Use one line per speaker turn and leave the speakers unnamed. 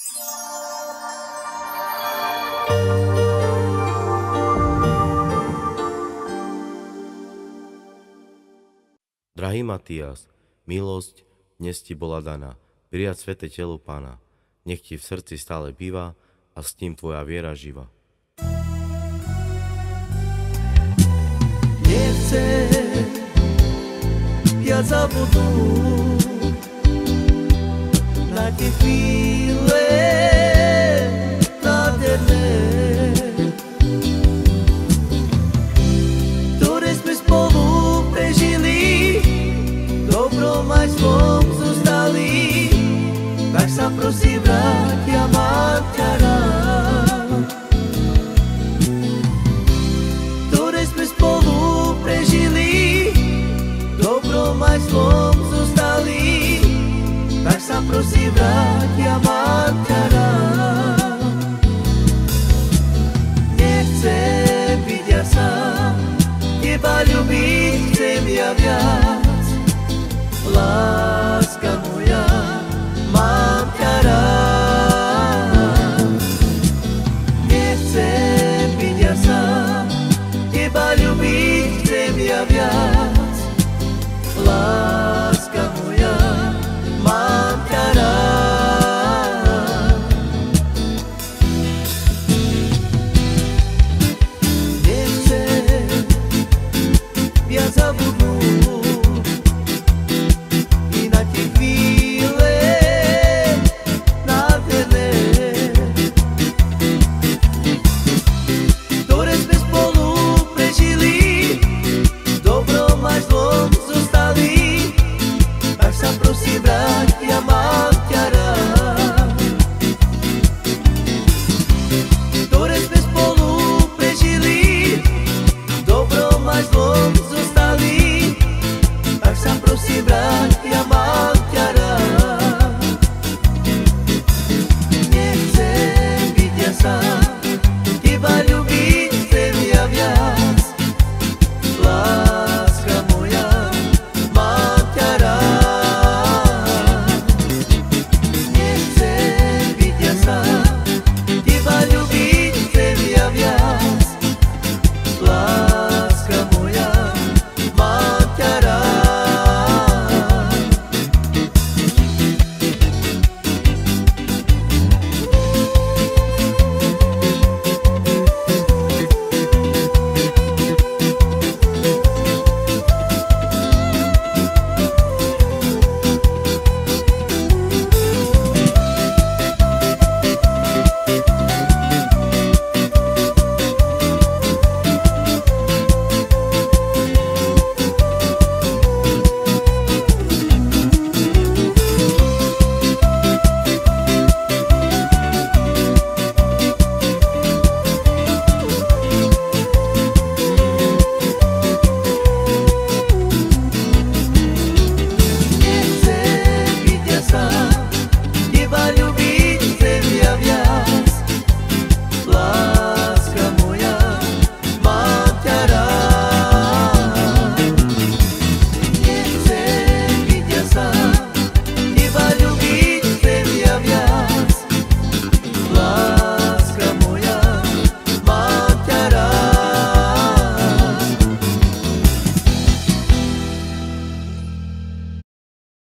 Drahý Matias, milosť dnes ti bola daná, prijať sväté telo Pána. Nech ti v srdci stále býva a s ním tvoja viera živa.
Nechcem viac zabudnúť na tie chvíle nádherné, ktoré sme spolu prežili, dobrom aj zlom zostali. Tak sa prosím vráť, ja mám ťa rád. Ktoré sme spolu prežili, dobrom aj zlom zostali. Tak sa prosím vráť, ja mám ťa rád. Nechcem byť ja sám, teba ľúbiť chcem ja viac.